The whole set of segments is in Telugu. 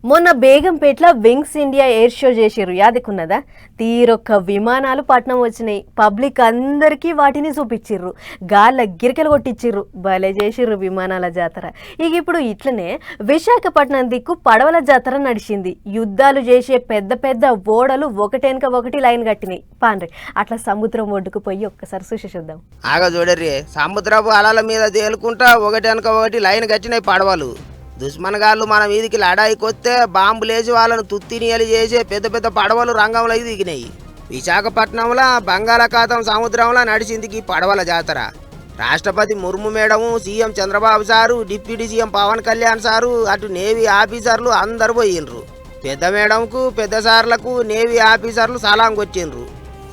మొన్న బేగంపేట్ల వింగ్స్ ఇండియా ఎయిర్ షో చేసిర్రు యాదకున్నదా. తీరొక్క విమానాలు పట్నం వచ్చినాయి. పబ్లిక్ అందరికీ వాటిని చూపించిర్రు. గాళ్ళ గిరికలు కొట్టించిర్రు. భలే చేసిర్రు విమానాల జాతర. ఇక ఇప్పుడు ఇట్లనే విశాఖపట్నం దిక్కు పడవల జాతర నడిచింది. యుద్ధాలు చేసే పెద్ద పెద్ద ఓడలు ఒకటెనక ఒకటి లైన్ కట్టినాయి. పాండ్రి అట్లా సముద్రం ఒడ్డుకు పోయి ఒక్కసారి చూసేద్దాం. ఆగా చూడర్రి, సముద్రపు అలల మీద తేలుకుంటా ఒకటెనక ఒకటి లైన్ కట్టినాయి పడవలు. దుష్మన్గాళ్ళు మన మీదికి లడాయికొస్తే బాంబులేసి వాళ్ళను తుత్తినియలు చేసే పెద్ద పెద్ద పడవలు రంగంలో దిగినాయి. విశాఖపట్నంలో బంగాళాఖాతం సముద్రంలో నడిచింది ఈ పడవల జాతర. రాష్ట్రపతి Murmu madam, CM Chandrababu sir, deputy CM Pawan Kalyan sir, అటు నేవీ ఆఫీసర్లు అందరు పోయిండ్రు. పెద్ద మేడంకు పెద్ద సార్లకు నేవీ ఆఫీసర్లు సలాం కొట్టిండ్రు.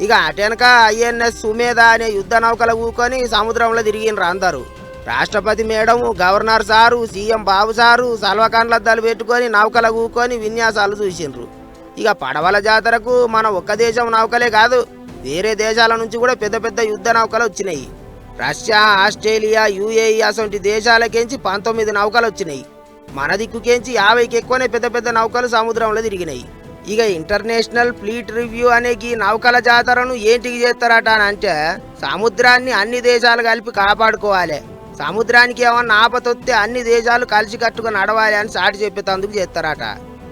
ఇక అటెనక ఐఎన్ఎస్ సుమేధ అనే యుద్ధ నౌకలు ఊకొని సముద్రంలో తిరిగిండ్రు అందరూ. రాష్ట్రపతి మేడం, గవర్నర్ సారు, సీఎం బాబు సారు సల్వకాండ్లద్దాలు పెట్టుకొని నౌకలు ఊకొని విన్యాసాలు చూసిండ్రు. ఇక పడవల జాతరకు మన ఒక్క దేశం నౌకలే కాదు, వేరే దేశాల నుంచి కూడా పెద్ద పెద్ద యుద్ధ నౌకలు వచ్చినాయి. రష్యా, ఆస్ట్రేలియా, యుఏఈ అసొంటి దేశాలకేంచి 19 నౌకలు వచ్చినాయి. మన దిక్కుకేంచి 50కి ఎక్కువనే పెద్ద పెద్ద నౌకలు సముద్రంలో తిరిగినాయి. ఇక ఇంటర్నేషనల్ ఫ్లీట్ రివ్యూ అనే ఈ నౌకల జాతరను ఏంటికి చేస్తారట అని అంటే, సముద్రాన్ని అన్ని దేశాలు కలిపి కాపాడుకోవాలి, సముద్రానికి ఏమన్నా ఆపతొస్తే అన్ని దేశాలు కలిసికట్టుగా నడవాలి అని సాటి చెప్పేందుకు చేస్తారట.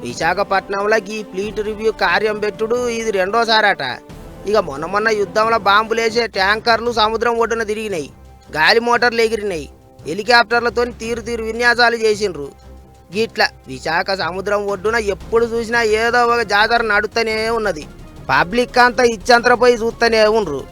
విశాఖపట్నంలో ఈ ఫ్లీట్ రివ్యూ కార్యం పెట్టుడు ఇది రెండోసారట. ఇక మొన్న యుద్ధంలో బాంబులేసే ట్యాంకర్లు సముద్రం ఒడ్డున తిరిగినాయి, గాలి మోటార్లు ఎగిరినాయి, హెలికాప్టర్లతో తీరు విన్యాసాలు చేసిండ్రు. గిట్ల విశాఖ సముద్రం ఒడ్డున ఎప్పుడు చూసినా ఏదో ఒక జాతర నడుస్తూనే ఉన్నది. పబ్లిక్ అంతా ఇచ్చంతరపోయి చూస్తూనే ఉండ్రు.